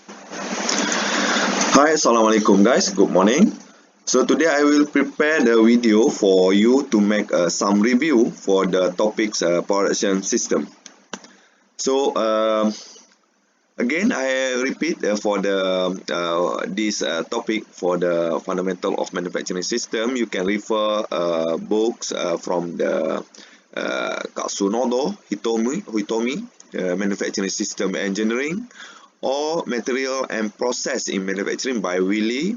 Hi, Assalamualaikum guys, good morning. So today I will prepare the video for you to make some review for the topics production system. So again I repeat for the this topic for the fundamental of manufacturing system. You can refer books from the Katsunodo Hitomi manufacturing system engineering, or material and process in manufacturing by Willie,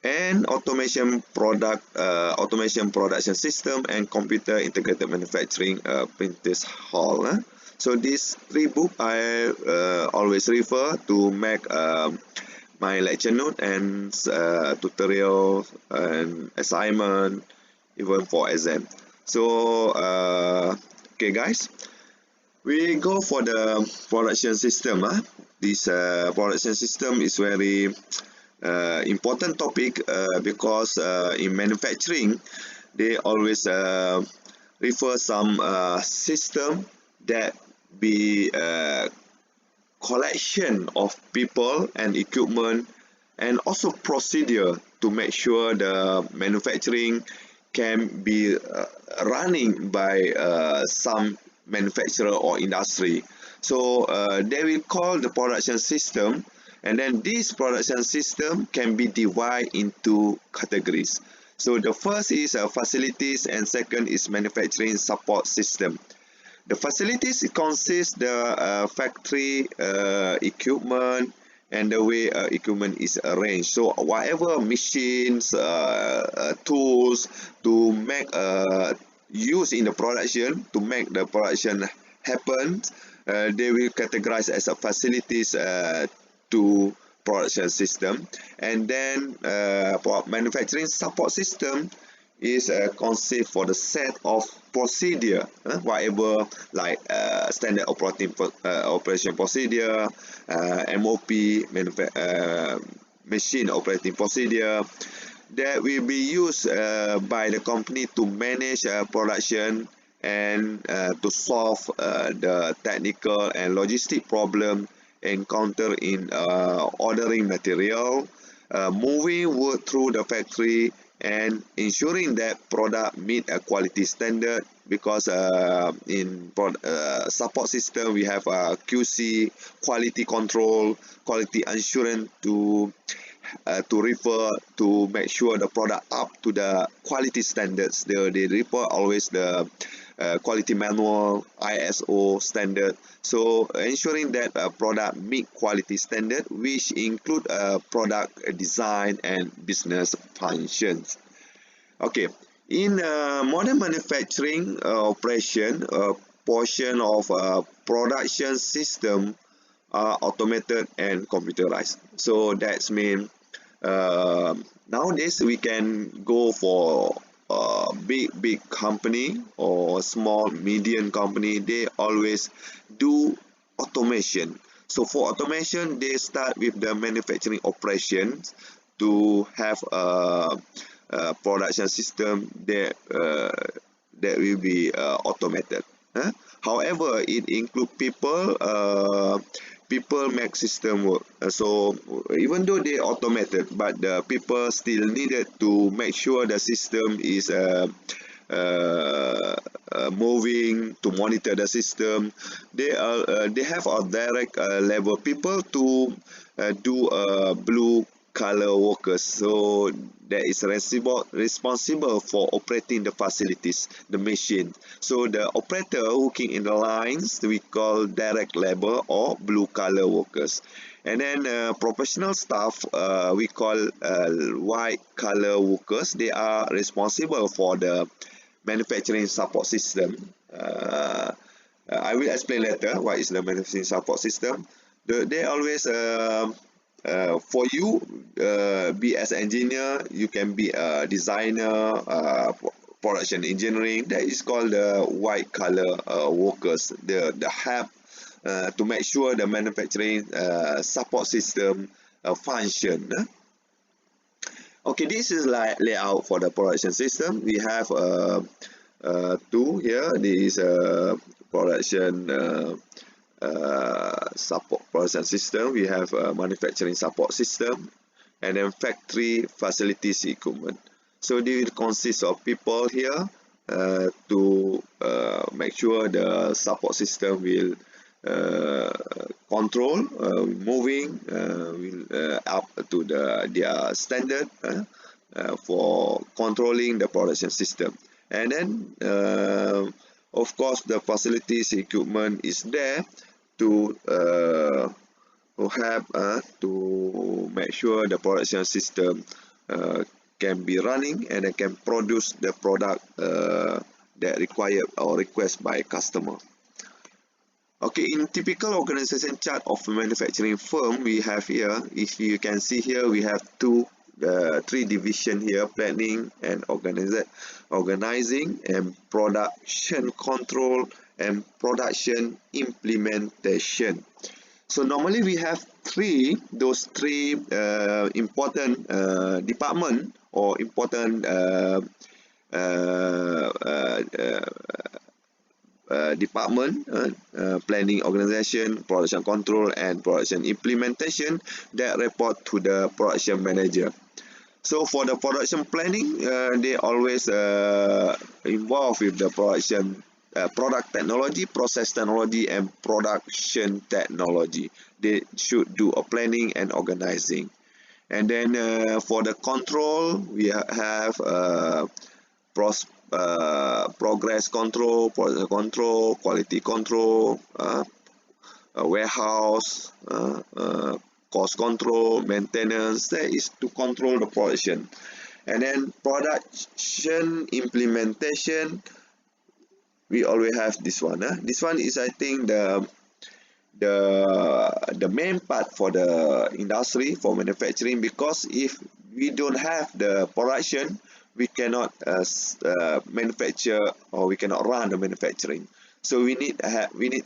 and automation production system and computer integrated manufacturing printers hall. So these three books I always refer to make my lecture note and tutorial and assignment, even for exam. So okay guys, we go for the production system. This production system is very important topic because in manufacturing they always refer some system that be collection of people and equipment, and also procedure to make sure the manufacturing can be running by some manufacturer or industry. So they will call the production system, and then this production system can be divided into categories. So the first is facilities, and second is manufacturing support system. The facilities consist the factory equipment and the way equipment is arranged. So whatever machines, tools to make use in the production to make the production happen, they will categorize as a facilities to production system. And then for manufacturing support system is conceived for the set of procedure, whatever like standard operation procedure, MOP, machine operating procedure, that will be used by the company to manage production and to solve the technical and logistic problem encountered in ordering material, moving work through the factory, and ensuring that product meet a quality standard, because in support system we have QC, quality control, quality assurance to refer to make sure the product up to the quality standards. They refer always the quality manual, ISO standard. So ensuring that a product meet quality standard, which include product design and business functions. Okay, in modern manufacturing operation, a portion of production system are automated and computerized. So that's mean nowadays we can go for big company or small medium company. They always do automation. So for automation, they start with the manufacturing operations to have a production system that will be automated. However, it include people. People make system work. So even though they automated, but the people still needed to make sure the system is moving, to monitor the system. They have a direct level people to do blue collar workers. So that is responsible for operating the facilities, the machine. So the operator working in the lines we call direct labor or blue collar workers. And then professional staff we call white collar workers. They are responsible for the manufacturing support system. I will explain later what is the manufacturing support system. They always for you be as engineer, you can be a designer, production engineering. That is called the white collar workers. The help to make sure the manufacturing support system function. Okay, this is like layout for the production system. We have two here. This is production support production system, we have manufacturing support system, and then factory facilities equipment. So they will consist of people here to make sure the support system will control moving will up to their standard for controlling the production system. And then of course the facilities equipment is there to help to make sure the production system can be running and it can produce the product that required or request by customer. Okay, in typical organization chart of a manufacturing firm, we have here, if you can see here, we have three division here: planning and organizing, and production control, and production implementation. So normally we have those three important department or important department, planning, organization, production control, and production implementation, that report to the production manager. So for the production planning, they always involved with the production product technology, process technology, and production technology. They should do a planning and organizing. And then for the control, we have progress control, product control, quality control, warehouse, cost control, maintenance. That is to control the production. And then production implementation, we always have this one. This one is, I think, the main part for the industry, for manufacturing, because if we don't have the production, we cannot manufacture, or we cannot run the manufacturing. So we need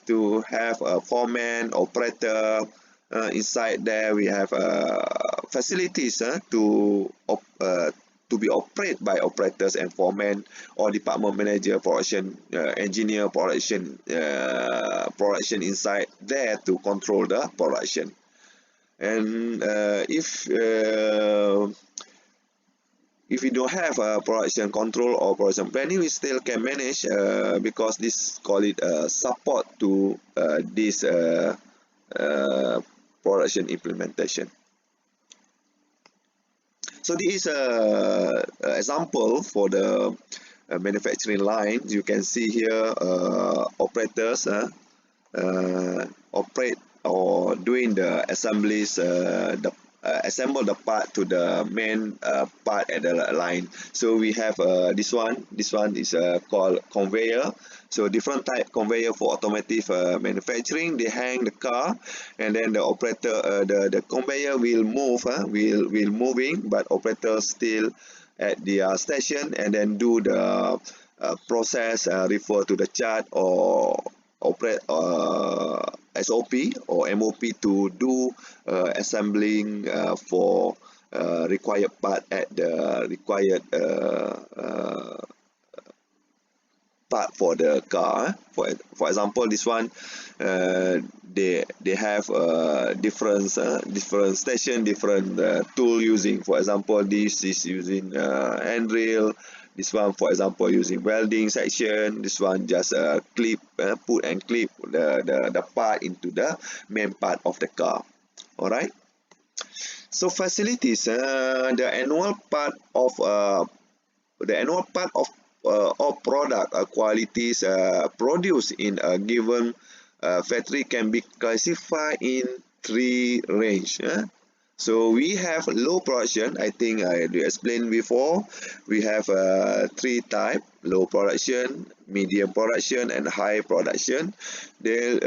to have a foreman, operator. Inside there we have facilities to be operated by operators and foremen, or department manager, production engineer, production inside there to control the production. And if we don't have production control or production planning, we still can manage because this call it support to this production implementation. So this is a example for the manufacturing line. You can see here operators operate or doing the assemblies, assemble the part to the main part at the line. So we have this one is called conveyor. So different type conveyor for automotive manufacturing. They hang the car, and then the operator, the conveyor will move, will moving, but operator still at the station, and then do the process, refer to the chart or operate SOP or MOP to do assembling for required part at the required part for the car. For example, this one they have different station, different tool using. For example, this is using handrail. This one, for example, using welding section. This one just clip, put and clip the part into the main part of the car. All right. So facilities, the annual part of all product qualities produced in a given factory can be classified in three range. So we have low production. I think I explained before. We have three type: low production, medium production, and high production. They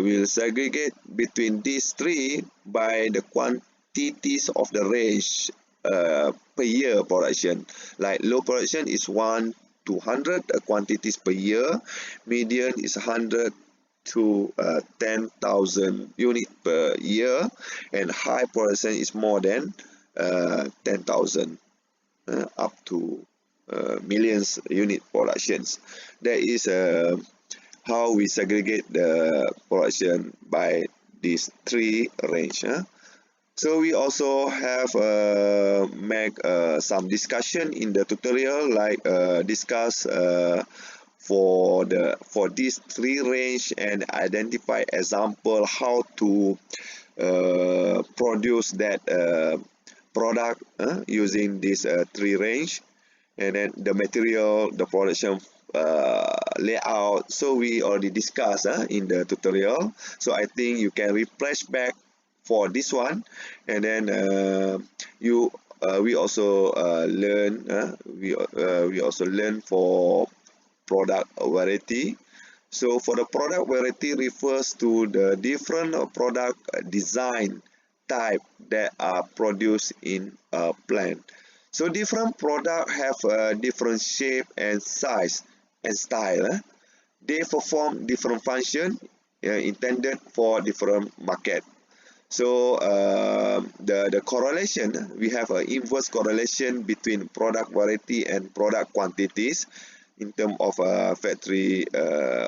will segregate between these three by the quantities of the range per year production. Like low production is 1 to 100 quantities per year. Medium is 100 to 10,000 units per year, and high production is more than 10,000 up to millions unit productions. There is how we segregate the production by these three range. So we also have make some discussion in the tutorial, like discuss for these three range and identify example how to produce that product using this three range, and then the material, the production layout. So we already discussed in the tutorial, so I think you can refresh back for this one, and then we also learn for product variety. So for the product variety refers to the different product design type that are produced in a plant. So different product have a different shape and size and style. They perform different function intended for different market. So the correlation, we have an inverse correlation between product variety and product quantities in terms of factory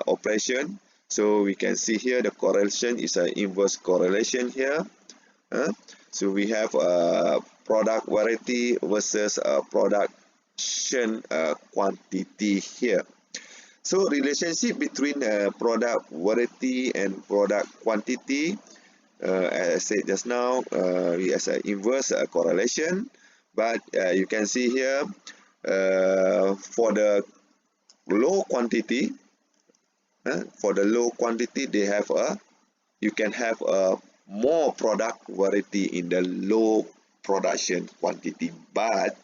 operation. So we can see here the correlation is an inverse correlation here. So we have product variety versus production quantity here. So relationship between product variety and product quantity, as I said just now, has an inverse correlation. But you can see here for the low quantity, they have you can have a more product variety in the low production quantity. But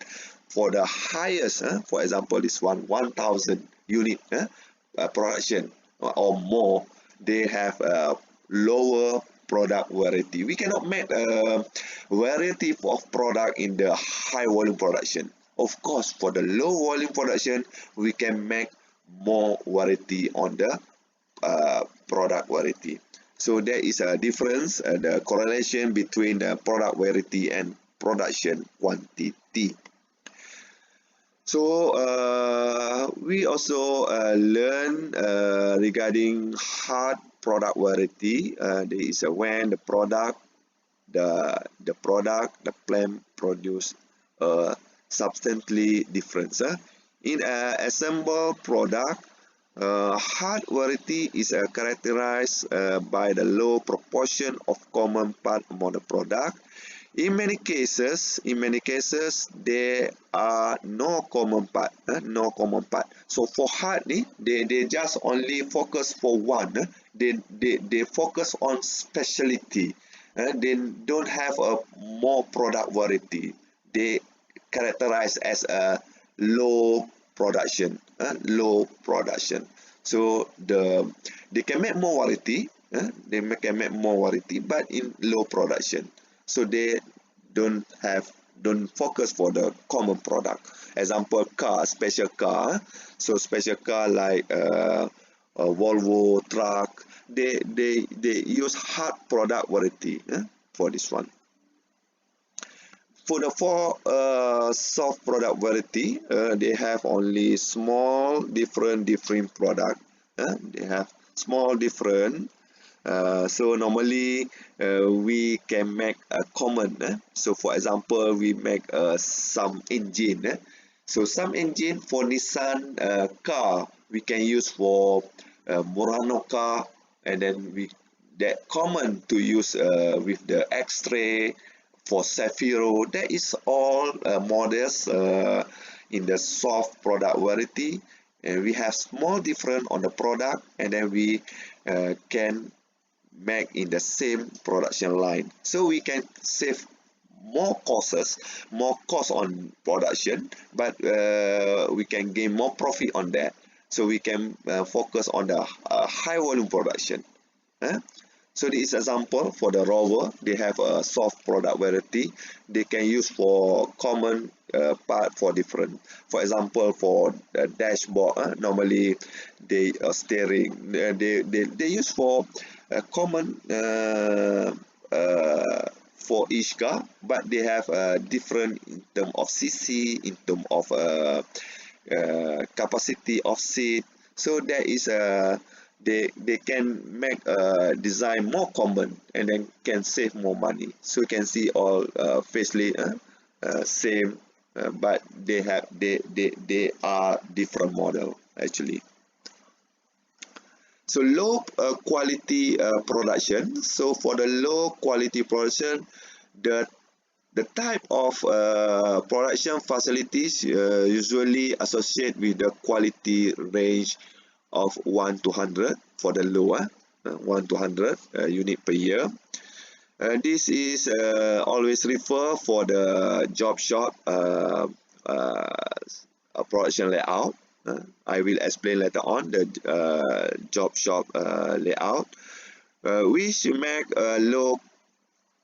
for the highest, for example, this one 1,000 unit production or more, they have a lower product variety. We cannot make a variety of product in the high volume production. Of course, for the low volume production, we can make more variety on the product variety. So there is a difference, the correlation between the product variety and production quantity. So we also learn regarding hard product variety. There is when the plant produce substantially different. In assembled product, hard variety is characterized by the low proportion of common part among the product. In many cases, there are no common part. So for hard, they just only focus for one. They focus on specialty. They don't have a more product variety. They characterize as a low production. So they can make more variety. Can make more variety, but in low production. So they don't focus for the common product. Example, car, special car. So special car like Volvo truck, they use hard product variety for this one. For the soft product variety, they have only small different product. They have small different. So normally we can make a common. So for example, we make some engine. So some engine for Nissan car we can use for Murano car, and then that common to use with the X-ray for Safiro. That is all models in the soft product variety, and we have small difference on the product, and then we can make in the same production line. So we can save more cost on production, but we can gain more profit on that. So we can focus on the high volume production. So this is example for the rover. They have a soft product variety. They can use for common part for different. For example, for the dashboard, normally they are steering. They use for common for each car, but they have different in terms of CC, in terms of capacity of seat. So there is they can make design more common and then can save more money. So you can see all facelift same, but they are different model actually. So low quality production. So for the low quality production, the type of production facilities usually associate with the quality range of 1 to 100 for the lower 1 to 100 unit per year. This is always refer for the job shop production layout. I will explain later on the job shop layout, which make low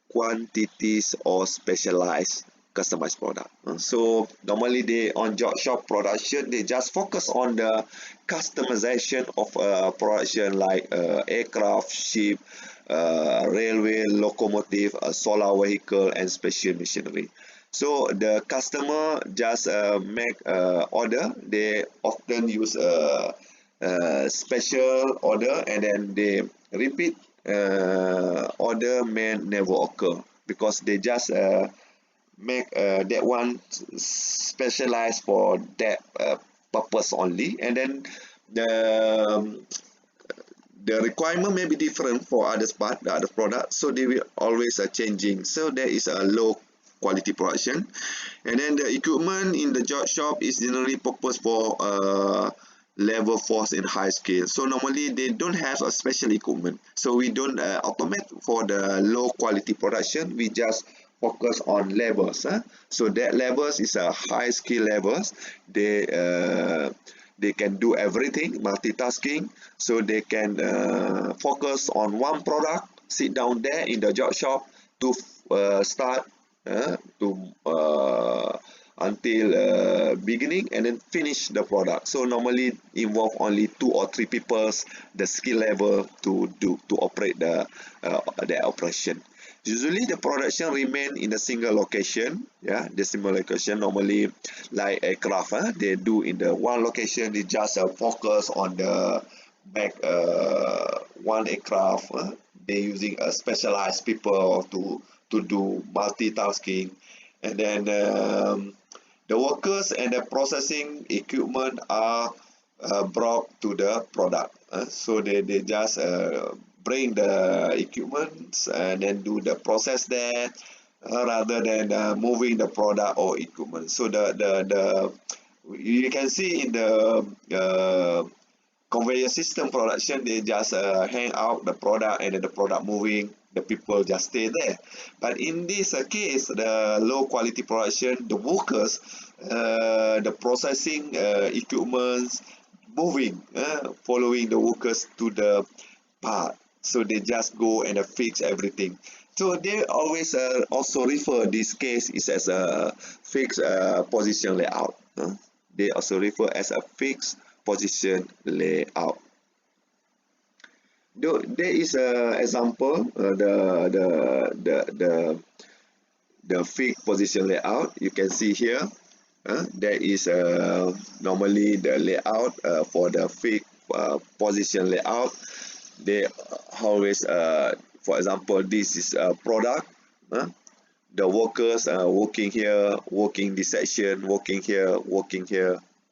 quantities or specialized customized product. So normally they on job shop production, they just focus on the customization of production like aircraft, ship, railway, locomotive, solar vehicle, and special machinery. So the customer just make order. They often use a special order, and then they repeat order may never occur because they just make that one specialized for that purpose only, and then the the requirement may be different for others part, the other product, so they will always changing. So there is a low quality production, and then the equipment in the job shop is generally purpose for level force and high scale. So normally they don't have a special equipment, so we don't automate for the low quality production. We just focus on levels. So that levels is a high skill levels. They can do everything, multitasking, so they can focus on one product, sit down there in the job shop to start to until beginning and then finish the product. So normally involve only 2 or 3 people's the skill level to operate the operation. Usually the production remain in a single location. Yeah, the single location normally like aircraft. They do in the one location. They just focus on the back one aircraft. They using a specialized people to do multitasking, and then the workers and the processing equipment are brought to the product. So they just bring the equipment and then do the process there rather than moving the product or equipment. So the you can see in the conveyor system production, they just hang out the product and then the product moving, the people just stay there. But in this case, the low quality production, the workers, the processing equipments moving, following the workers to the part. So they just go and fix everything. So they always also refer this case is as a fixed position layout. They also refer as a fixed position layout. There is a example the fixed position layout. You can see here. There is normally the layout for the fixed position layout. They always for example, this is a product. The workers working here, working this section, working here,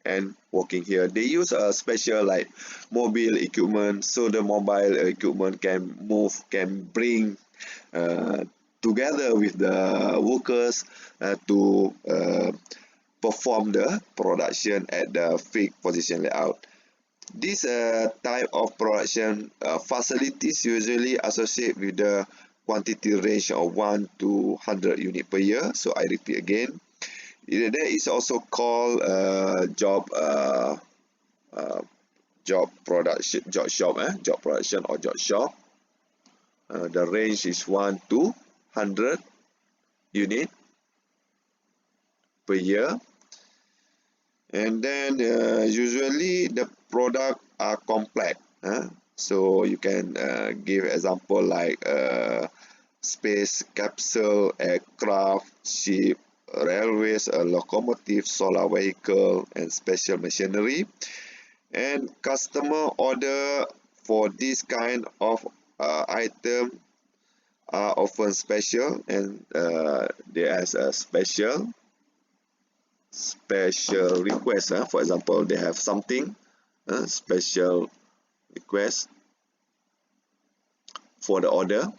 and working here. They use a special like mobile equipment, so the mobile equipment can move, can bring together with the workers to perform the production at the fixed position layout. This type of production facilities usually associate with the quantity range of 1 to 100 unit per year. So I repeat again, there is also called job production, job production or job shop. The range is 1 to 100 unit per year, and then usually the product are complex. So you can give example like space capsule, aircraft, ship, railways, locomotive, solar vehicle, and special machinery. And customer order for this kind of item are often special, and there is a special request. For example, they have something special request for the order,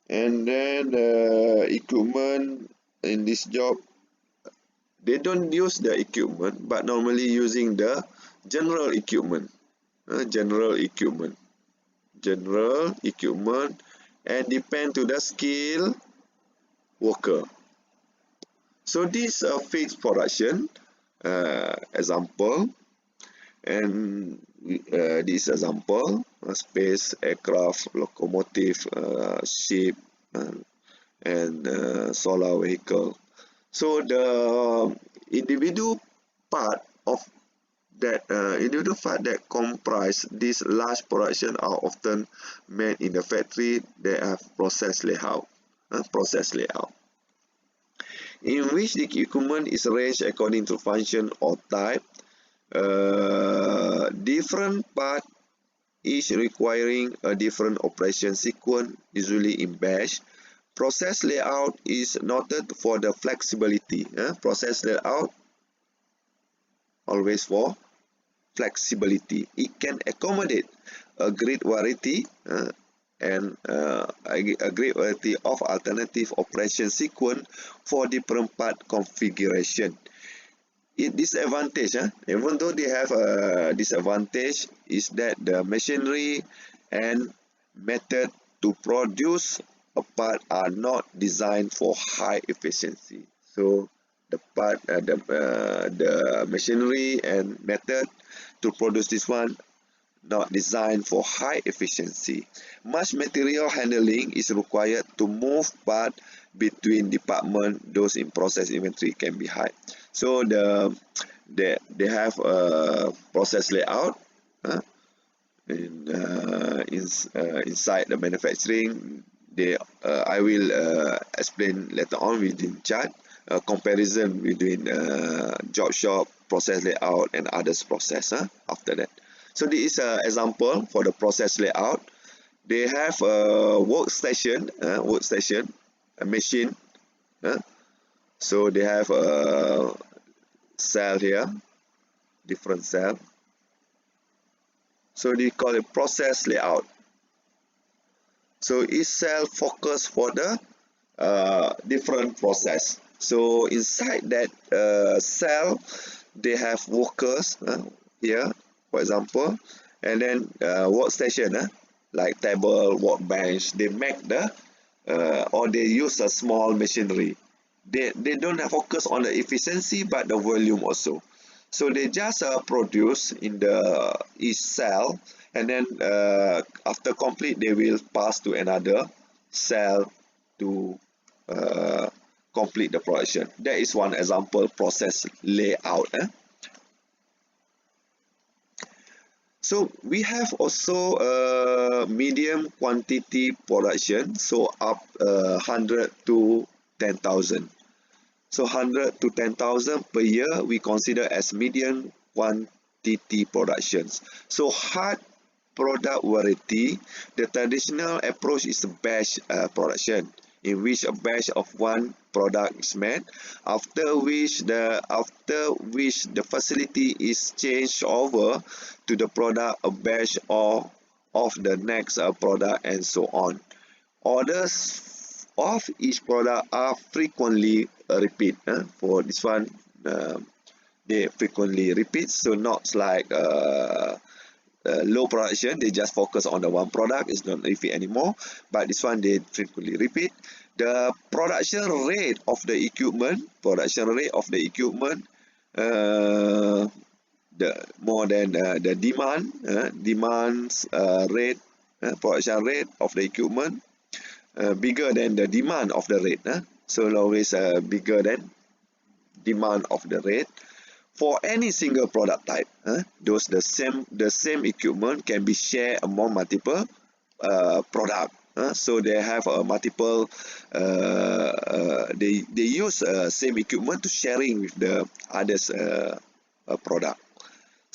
and then equipment in this job, they don't use the equipment but normally using the general equipment, general equipment, and depend to the skill worker. So this fixed production example, and this example, space, aircraft, locomotive, ship, and solar vehicle. So the individual part that comprise this large production are often made in the factory. They have process layout, in which the equipment is arranged according to function or type. Different part each requiring a different operation sequence, usually in batch. Process layout is noted for the flexibility. Process layout always for flexibility. It can accommodate a great variety and a great variety of alternative operation sequence for different part configuration. Disadvantage, even though they have a disadvantage, is that the machinery and method to produce a part are not designed for high efficiency. So the part, the machinery and method to produce this one not designed for high efficiency. Much material handling is required to move part between department. Those in process inventory can be high. So they have a process layout inside the manufacturing. I will explain later on within chart comparison between job shop, process layout, and others process after that. So this is an example for the process layout. They have a workstation, a machine. So they have a cell here, different cell. So they call it process layout. So each cell focus for the different process. So inside that cell, they have workers here, for example, and then workstation, like table, workbench. They make the or they use a small machinery. They don't have focus on the efficiency but the volume also. So they just produce in the each cell, and then after complete they will pass to another cell to complete the production. That is one example process layout. So we have also medium quantity production, so up 100 to 10,000. So 100 to 10,000 per year we consider as medium quantity productions. So hard product variety, the traditional approach is a batch production, in which a batch of one product is made, after which the facility is changed over to the product a batch of the next product, and so on. Orders of each product are frequently repeat. For this one, they frequently repeat, so not like low production, they just focus on the one product, it's not repeat anymore, but this one they frequently repeat. The production rate of the equipment, the more than the rate, production rate of the equipment bigger than the demand of the rate. So always bigger than demand of the rate. For any single product type, the same equipment can be shared among multiple product. So they have multiple. They use same equipment to sharing with the others product.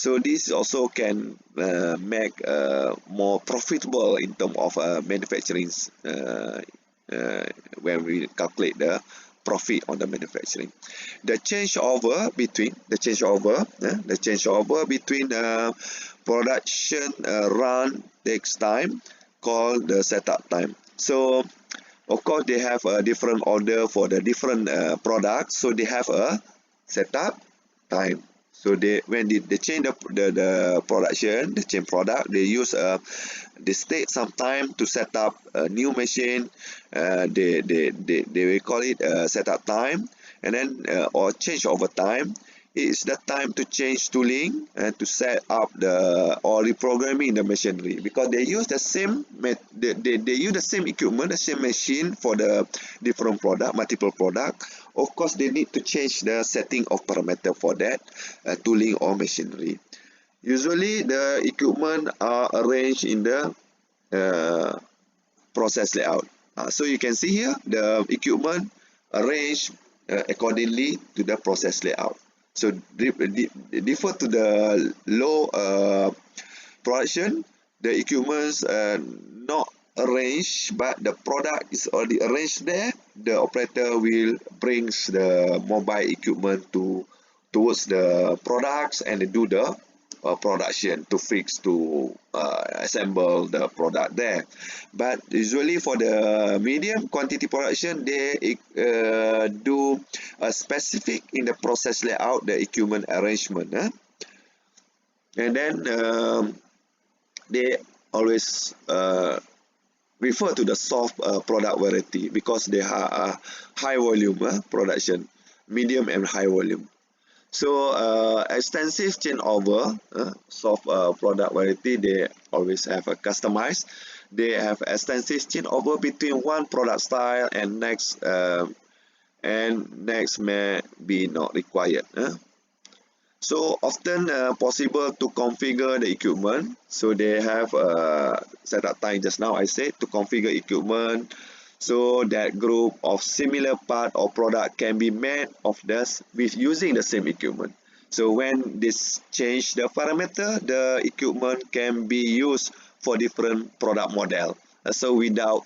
So this also can make more profitable in terms of manufacturing uh, when we calculate the profit on the manufacturing. The changeover between production run takes time, called the setup time. So of course they have a different order for the different products, so they have a setup time. So they change the production, they change product, they take some time to set up a new machine. They will call it setup time, and then or change over time. It's the time to change tooling and to set up the or reprogramming the machinery, because they use the same they use the same equipment, the same machine for the different product, multiple product. Of course, they need to change the setting of parameter for that tooling or machinery. Usually, the equipment are arranged in the uh, process layout. So you can see here the equipment arranged accordingly to the process layout. So differ to the low production, the equipments not arranged, but the product is already arranged there. The operator will brings the mobile equipment towards the products and do the production to fix to assemble the product there. But usually for the medium quantity production, they do a specific in the process layout, the equipment arrangement. And then they always refer to the soft product variety, because they are high volume production, medium and high volume. So extensive changeover, soft product variety, they always have a customized. They have extensive changeover between one product style and next may be not required. So often possible to configure the equipment. So they have setup time, just now I said, to configure equipment, so that group of similar part or product can be made of this with using the same equipment. So when this change the parameter, the equipment can be used for different product model. So without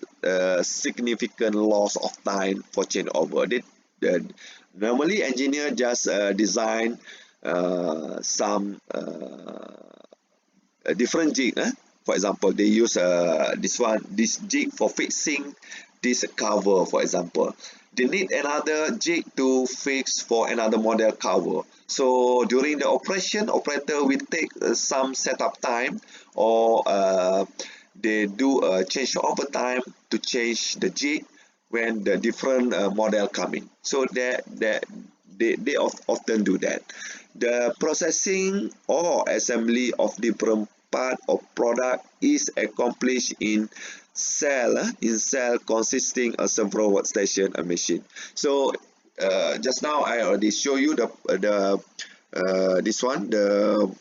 significant loss of time for changeover. Normally engineer just design some different jig. For example, they use this jig for fixing this cover, for example. They need another jig to fix for another model cover. So during the operation, operator will take some setup time, or they do a change over time to change the jig when the different model coming. So they often do that. The processing or assembly of different part of product is accomplished in cell consisting of several workstation and machine. So just now I already show you the this one, the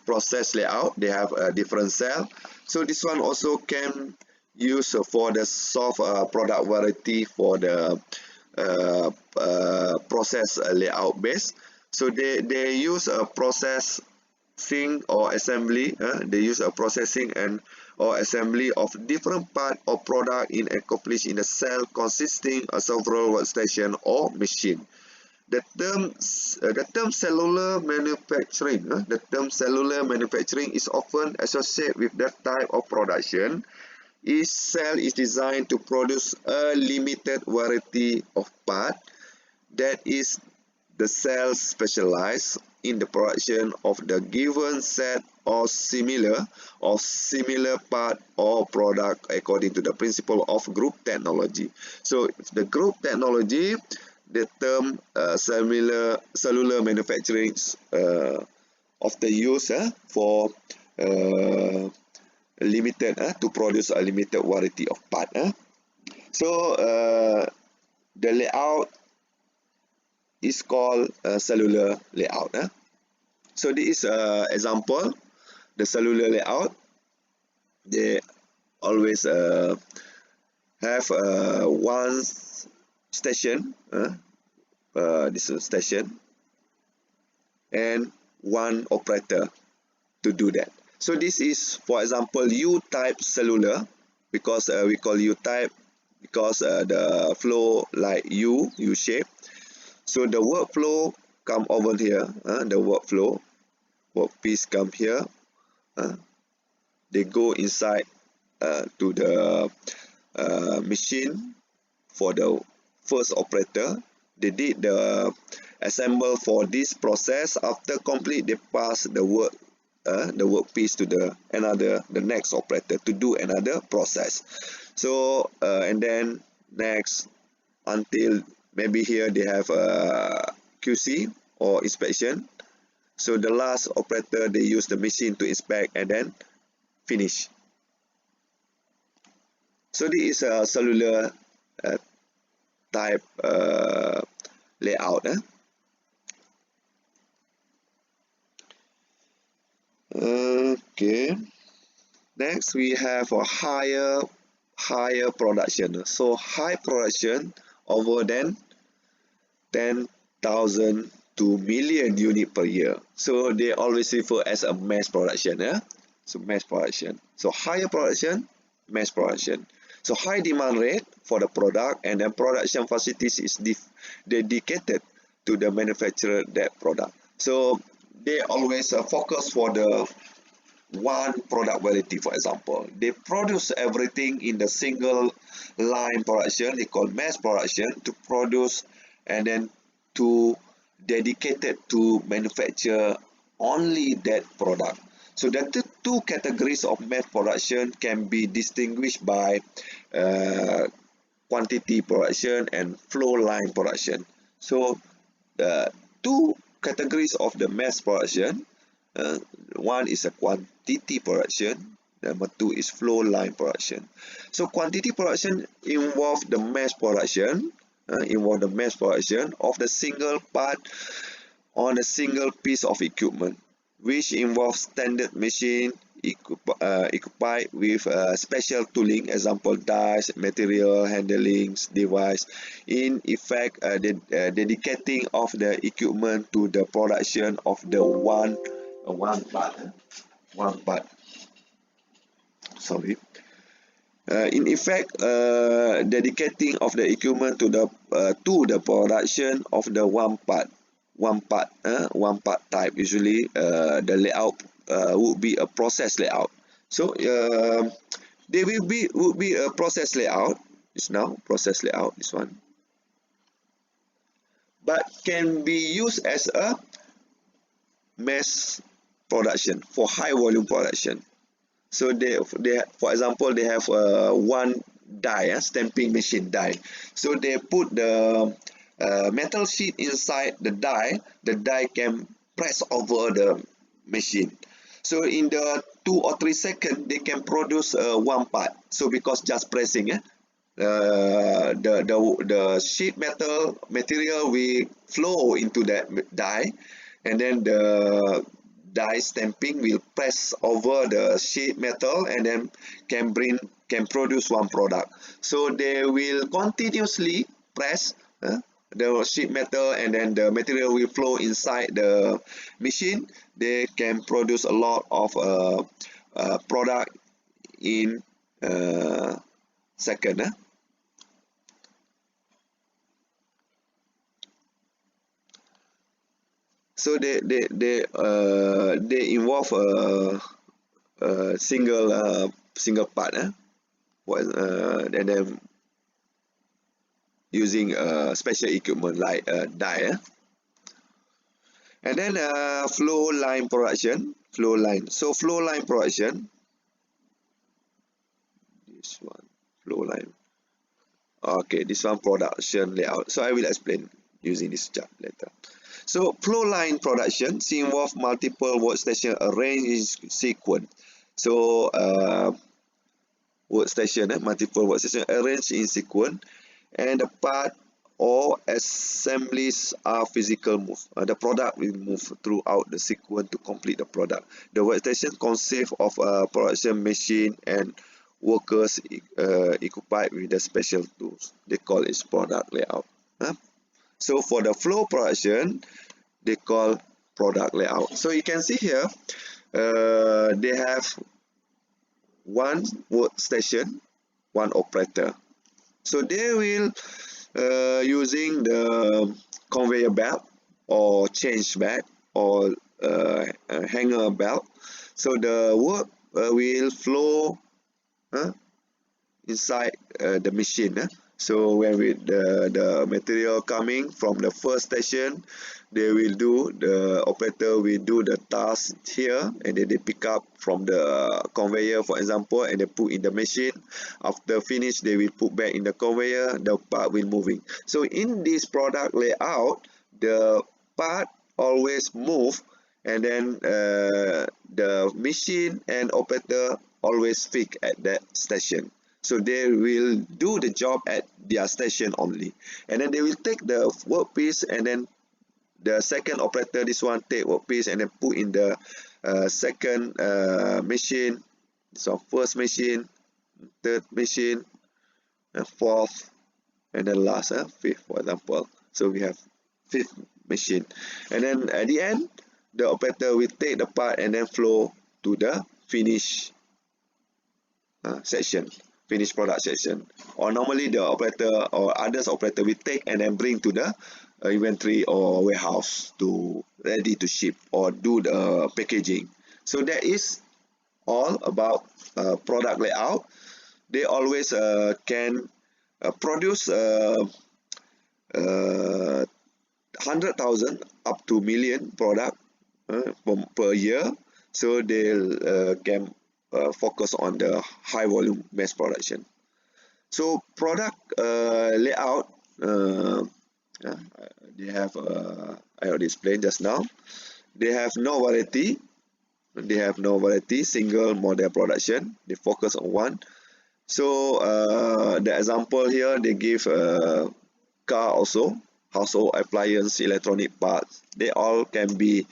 process layout. They have a different cell. So this one also can use for the soft product variety for the process layout base. So they use a processing or assembly. They use a processing and or assembly of different part of product in accomplished in a cell consisting of several workstation or machine. The term cellular manufacturing, the term cellular manufacturing is often associated with that type of production. Each cell is designed to produce a limited variety of parts. That is, the cell specialized in the production of the given set or similar part or product according to the principle of group technology. So the group technology, the term cellular manufacturing often used for limited to produce a limited variety of part. So the layout is called cellular layout. So this is example, the cellular layout. They always have one station, this is a station, and one operator to do that. So this is, for example, U-type cellular, because we call U-type because the flow like U shape. So the workflow come over here, the workflow, workpiece come here, they go inside to the machine for the first operator. They did the assemble for this process. After complete, they pass the workpiece to the next operator to do another process. So and then next, until maybe here they have a QC or inspection. So the last operator, they use the machine to inspect and then finish. So this is a cellular type layout. Okay. Next we have a higher production. So high production over than 10,000 to million unit per year. So they always refer as a mass production. So mass production. So higher production, mass production. So high demand rate for the product, and then production facilities is dedicated to the manufacturer that product. So they always focus for the one product variety. For example, they produce everything in the single line production, they call mass production, to produce and then to dedicated to manufacture only that product. So the two categories of mass production can be distinguished by quantity production and flow line production. So the two categories of the mass production, one is a quantity production, number two is flow line production. So quantity production involve the mass production, of the single part on a single piece of equipment, which involves standard machine equipped with special tooling, example dies, material handling device. In effect, dedicating of the equipment to the production of the one part. Sorry. In effect, dedicating of the equipment to the production of the one part type. Usually, the layout would be a process layout. So there would be a process layout. It's now process layout. This one, but can be used as a mass production for high volume production. So they for example, they have one die, stamping machine die. So they put the metal sheet inside the die. The die can press over the machine. So in the 2 or 3 seconds, they can produce one part. So because just pressing, the sheet material will flow into that die, and then the die stamping will press over the sheet metal and then can produce one product. So they will continuously press the sheet metal, and then the material will flow inside the machine. They can produce a lot of product in second. So they involve a single part, and then using special equipment like die. And then flow line production. So flow line production. This one, flow line. Okay, this one production layout. So I will explain using this chart later. So flow line production involve multiple workstation arranged in sequence. So multiple workstation arranged in sequence, and the part or assemblies are physical move. The product will move throughout the sequence to complete the product. The workstation consists of a production machine and workers equipped with the special tools. They call it product layout. So for the flow production, they call product layout. So you can see here, they have one workstation, one operator. So they will using the conveyor belt or change belt or hanger belt. So the work will flow inside the machine. So when the material coming from the first station, the operator will do the task here, and then they pick up from the conveyor, for example, and they put in the machine. After finish, they will put back in the conveyor, the part will moving. So in this product layout, the part always move, and then the machine and operator always fix at that station. So they will do the job at their station only, and then they will take the workpiece, and then the second operator, this one, take workpiece and then put in the second machine. So first machine, third machine, fourth, and then last, fifth, for example. So we have fifth machine, and then at the end, the operator will take the part and then flow to the finish section, finished product section. Or normally the operator or others operator will take and then bring to the inventory or warehouse to ready to ship or do the packaging. So that is all about product layout. They always can produce 100,000 up to million product per year. So they'll can focus on the high volume mass production. So product layout, they have I already explained just now. They have no variety. Single model production. They focus on one. So the example here, they give car also, household appliance, electronic parts. They all can be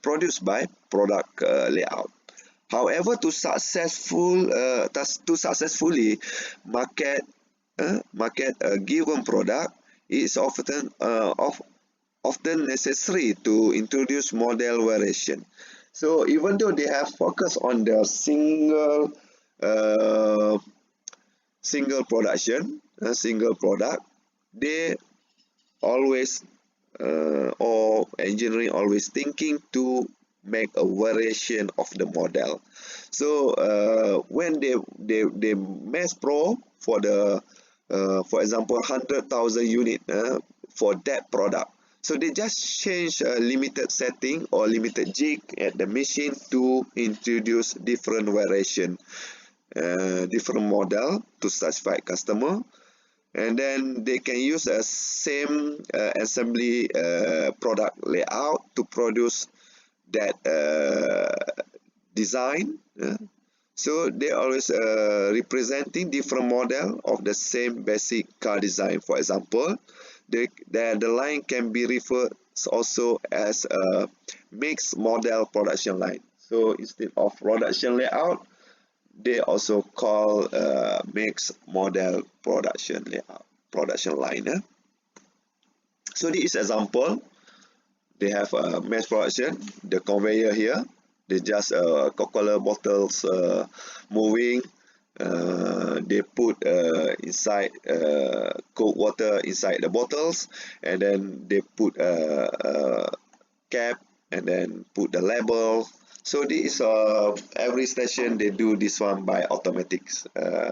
produced by product layout. However, to successfully market a given product, it is often necessary to introduce model variation. So even though they have focused on the single product, they always or engineering always thinking to make a variation of the model. So when they mass pro for the for example 100,000 unit for that product, so they just change a limited setting or limited jig at the machine to introduce different variation, different model to satisfy customer. And then they can use a same assembly product layout to produce that design. So they always representing different model of the same basic car design. For example, the line can be referred also as a mixed model production line. So instead of production layout, they also call mixed model production layout, production line. So this is example. They have a mass production. The conveyor here, they just Coca-Cola bottles moving. They put inside cold water inside the bottles, and then they put a cap and then put the label. So this every station they do this one by automatic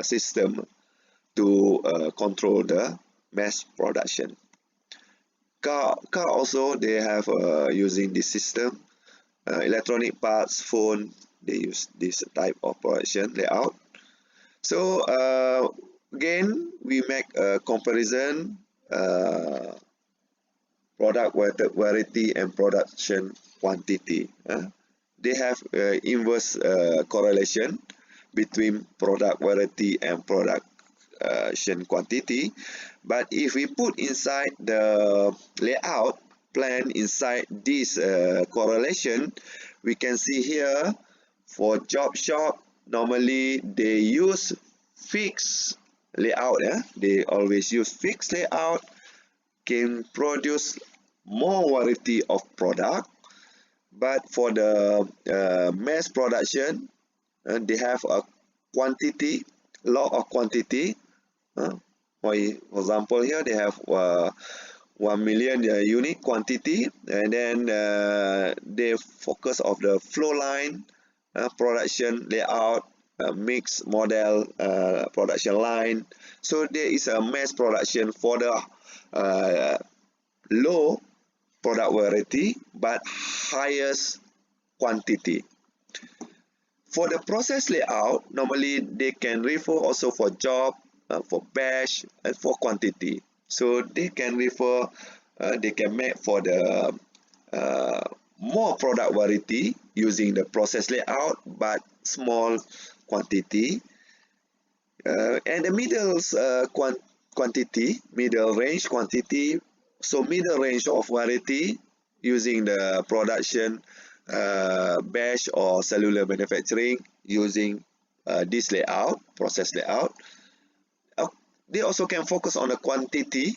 system to control the mass production. Car also they have using this system. Electronic parts, phone, they use this type of production layout. So again, we make a comparison, product variety and production quantity. They have inverse correlation between product variety and production quantity. But if we put inside the layout plan inside this correlation, we can see here for job shop, normally they use fixed layout. They always use fixed layout, can produce more variety of product, but for the mass production, they have a quantity, lot of quantity. uh, for example, here they have 1 million unit quantity, and then they focus of the flow line, production layout, mix model, production line. So there is a mass production for the uh, low product variety but highest quantity. For the process layout, normally they can refer also for job, for batch, and for quantity. So they can refer, they can make for the uh, more product variety using the process layout but small quantity. And the middle quantity, middle range quantity, so middle range of variety using the production batch or cellular manufacturing using this layout, process layout. They also can focus on the quantity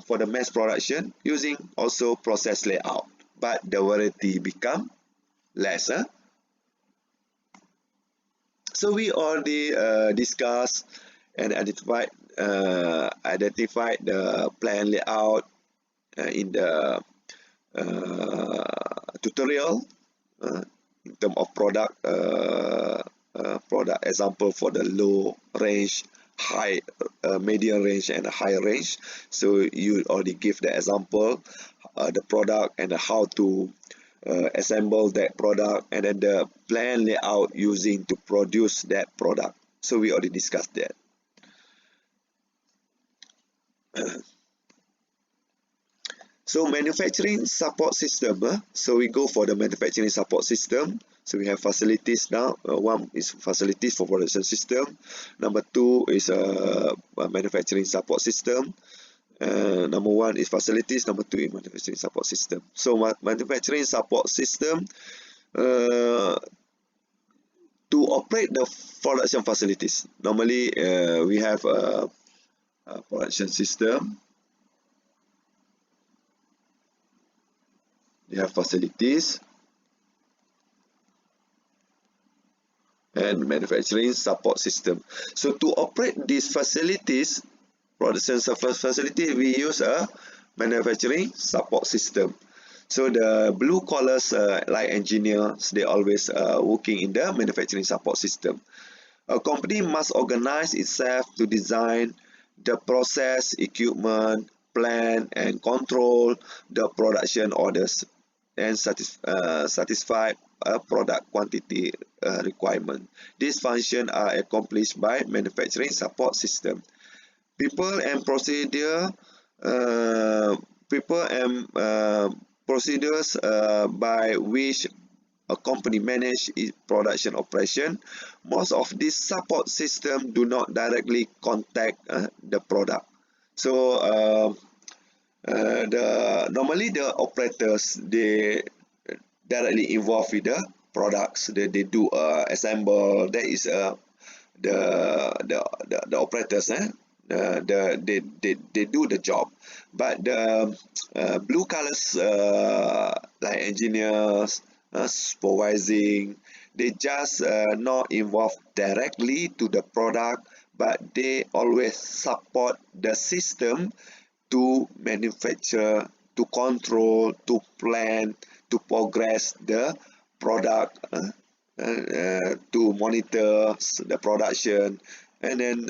for the mass production using also process layout, but the variety become less. So we already discussed and identified the plan layout in the tutorial in terms of product example for the low range, high, medium range, and high range. So you already give the example, the product and how to assemble that product, and then the plan layout using to produce that product. So we already discussed that. So manufacturing support system. So we go for the manufacturing support system. So we have facilities now. One is facilities for production system. Number two is a manufacturing support system. Number one is facilities. Number two is manufacturing support system. So manufacturing support system, to operate the production facilities. Normally, we have a production system. They have facilities and manufacturing support system. So to operate these facilities, production facility, we use a manufacturing support system. So the blue collars, like engineers, they always working in the manufacturing support system. A company must organize itself to design the process, equipment, plan, and control the production orders and satisfy a product quantity requirement. These functions are accomplished by manufacturing support system. People and procedure, people and procedures by which a company manage its production operation. Most of these support systems do not directly contact the product. So normally the operators, they directly involved with the products. They do assemble. That is the operators. They do the job, but the blue colors, like engineers, supervising, they just not involved directly to the product, but they always support the system to manufacture, to control, to plan, to progress the product, to monitor the production, and then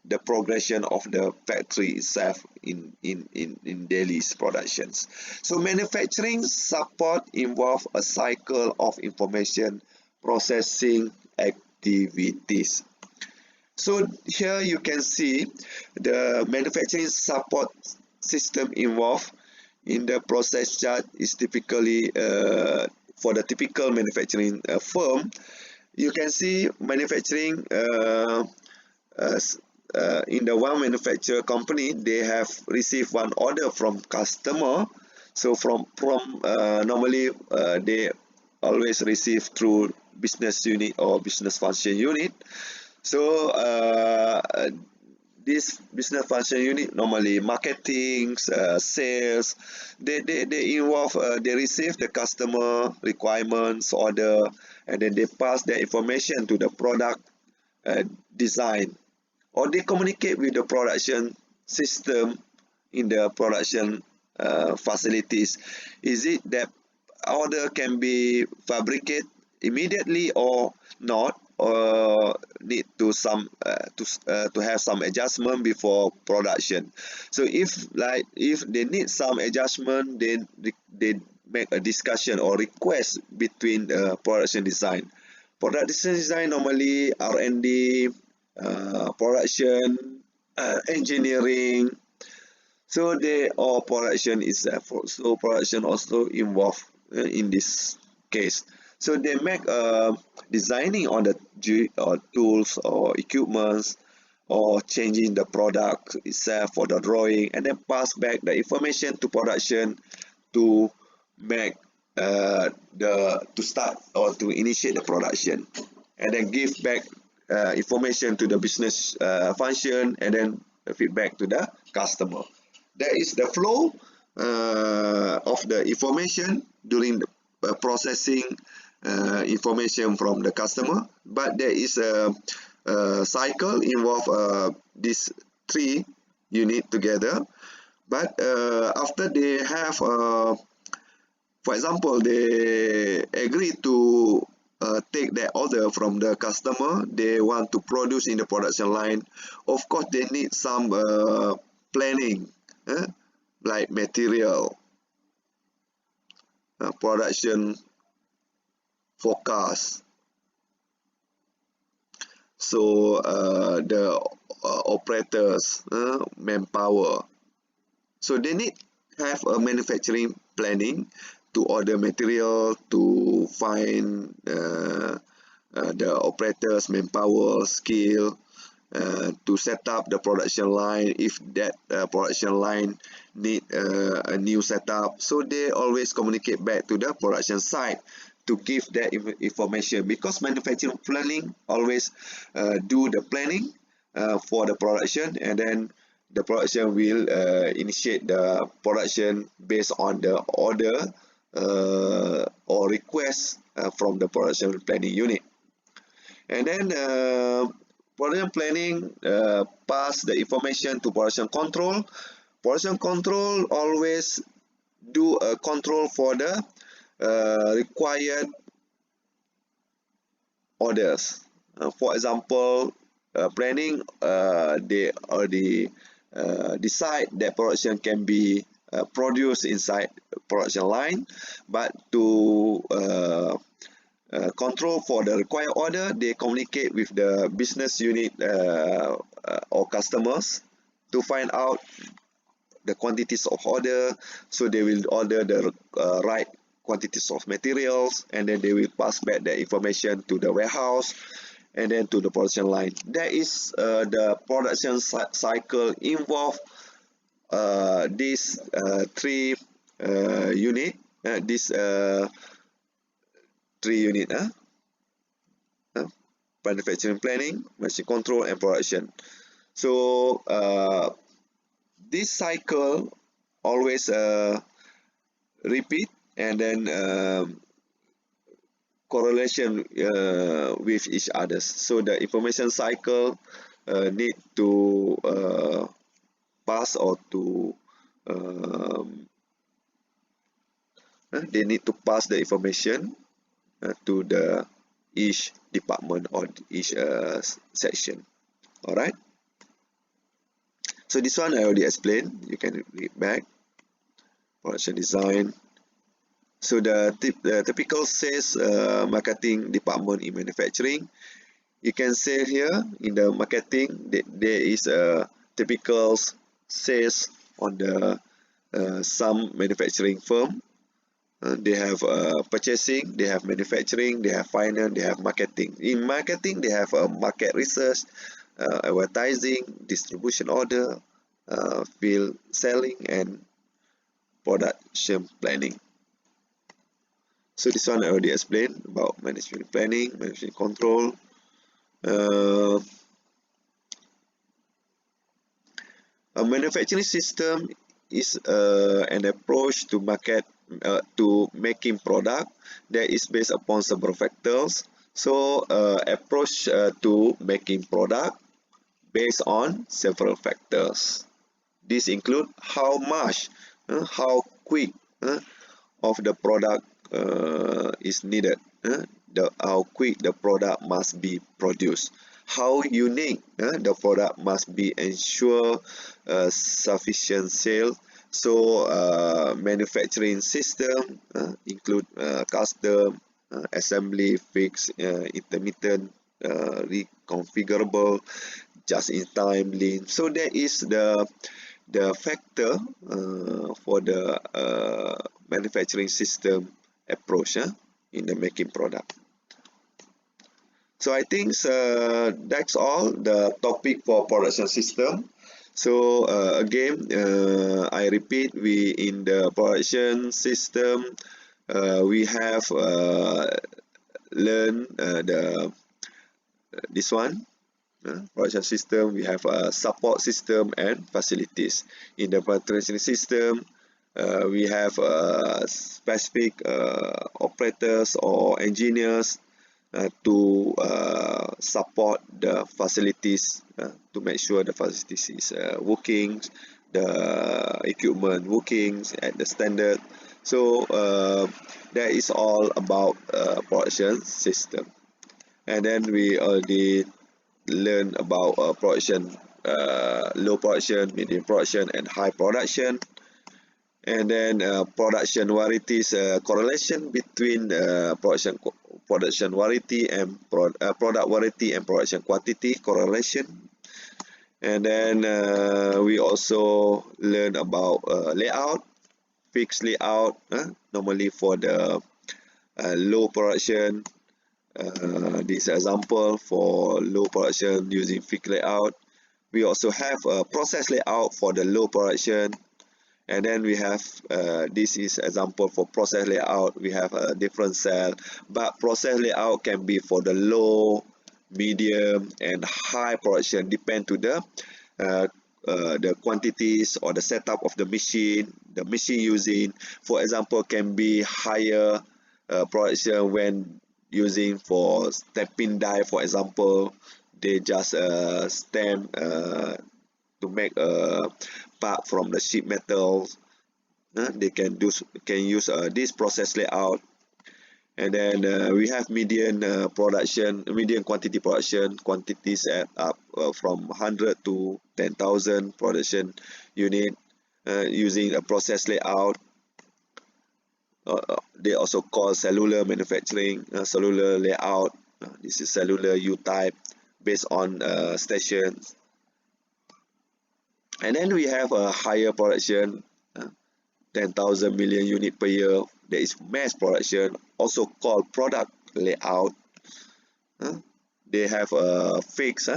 the progression of the factory itself in daily productions. So manufacturing support involve a cycle of information processing activities. So here you can see the manufacturing support system involved in the process chart is typically for the typical manufacturing firm. You can see manufacturing in the one manufacturer company, they have received one order from customer. So from normally they always receive through business unit or business function unit. So this business function unit, normally marketing, sales, they involve, they receive the customer requirements, order, and then they pass that information to the product design, or they communicate with the production system in the production facilities. Is it that order can be fabricated immediately or not, or need to some to have some adjustment before production? So if they need some adjustment, then they make a discussion or request between the production design. Production design normally R&D, production, engineering. So they all production is so production also involved in this case. So they make designing on the or tools or equipments, or changing the product itself for the drawing, and then pass back the information to production to make the to start or to initiate the production, and then give back information to the business function, and then feedback to the customer. That is the flow of the information during the processing information from the customer. But there is a cycle involve these three unit together. But after they have, for example, they agree to take that order from the customer, they want to produce in the production line. Of course, they need some planning, like material, production forecast. So the operators, manpower. So they need have a manufacturing planning to order material, to find the operators, manpower, skill, to set up the production line if that production line need a new setup. So they always communicate back to the production site to give that information, because manufacturing planning always do the planning for the production, and then the production will initiate the production based on the order or request from the production planning unit. And then production planning pass the information to production control. Production control always do a control for the required orders. For example, planning, they already decide that production can be produced inside production line, but to control for the required order, they communicate with the business unit or customers to find out the quantities of order. So they will order the right quantities of materials, and then they will pass back the information to the warehouse and then to the production line. That is the production cycle involve these three unit, this three unit, manufacturing planning, machine control, and production. So this cycle always repeat, and then correlation with each other. So the information cycle need to pass or to they need to pass the information to the each department or each section. All right. So this one I already explained. You can read back. Production design. So the typical sales marketing department in manufacturing, you can say here in the marketing that there is a typical sales on the some manufacturing firm. They have purchasing, they have manufacturing, they have finance, they have marketing. In marketing, they have market research, advertising, distribution order, field selling, and production planning. So this one I already explained about management planning, management control. A manufacturing system is an approach to making product that is based upon several factors. So, approach to making product based on several factors. This include how much, how quick of the product is needed, how quick the product must be produced, how unique the product must be, ensure sufficient sale. So manufacturing system include custom, assembly, fixed, intermittent, reconfigurable, just in time, lean. So that is the factor for the manufacturing system approach in the making product. So I think that's all the topic for production system. So again, I repeat, we in the production system, we have learned this one. Production system, we have a support system and facilities. In the production system, we have specific operators or engineers to support the facilities to make sure the facilities is working, the equipment working at the standard. So that is all about production system. And then we already learn about production, low production, medium production, and high production. And then production varieties, correlation between production variety and product variety and production quantity correlation. And then we also learn about layout, fixed layout, normally for the low production. This example for low production using fixed layout. We also have a process layout for the low production, and then we have this is example for process layout. We have a different cell, but process layout can be for the low, medium, and high production, depend to the quantities or the setup of the machine using. For example, can be higher production when using for stamping die. For example, they just stamp to make a part from the sheet metal. They can use this process layout. And then we have medium quantity production, quantities at up from 100 to 10,000 production unit using a process layout. They also call cellular manufacturing, cellular layout. This is cellular U-type based on stations. And then we have a higher production, 10,000 million unit per year. There is mass production, also called product layout. They have a fixed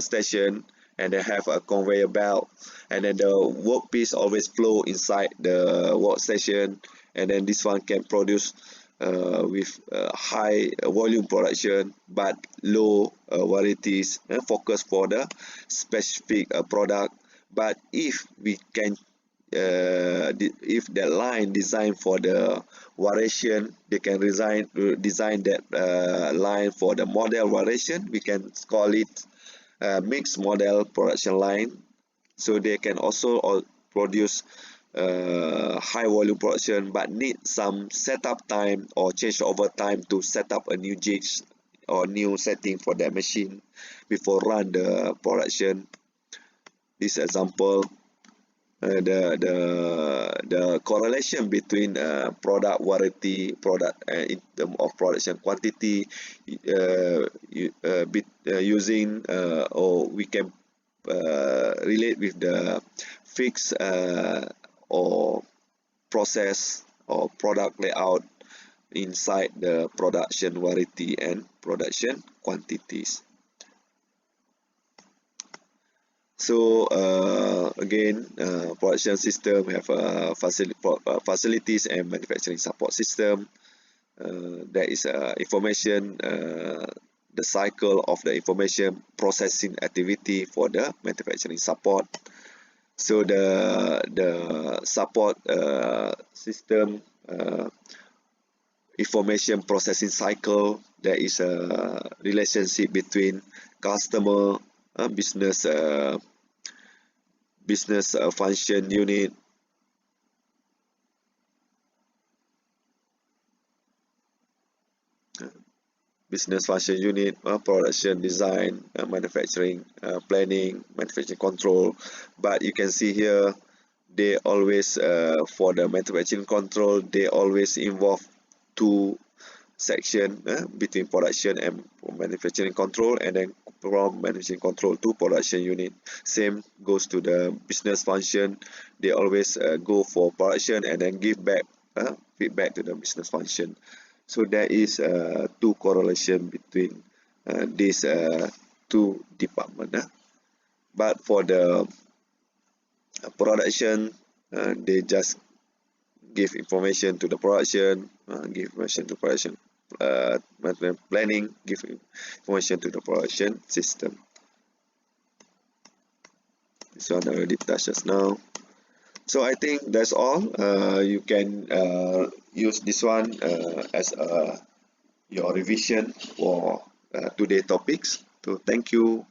station, and they have a conveyor belt, and then the workpiece always flow inside the workstation. And then this one can produce with high volume production but low varieties, focus for the specific product. But if we can if the line designed for the variation, they can design that line for the model variation. We can call it mixed model production line. So they can also produce high volume production but need some setup time or change over time to set up a new jigs or new setting for that machine before run the production. This example, the correlation between product variety, product in terms of production quantity, using or we can relate with the fixed or process or product layout inside the production variety and production quantities. So again, production system have facilities and manufacturing support system. There is information, the cycle of the information processing activity for the manufacturing support. So the support system, information processing cycle, there is a relationship between customer, business function unit, production design, manufacturing planning, manufacturing control. But you can see here, they always for the manufacturing control, they always involve two section between production and manufacturing control, and then from manufacturing control to production unit. Same goes to the business function. They always go for production and then give back feedback to the business function. So there is two correlation between these two departments. But for the production, they just give information to the production, give information to production planning, give information to the production system. This one already touched just now. So I think that's all. You can use this one as your revision for today topics. So thank you.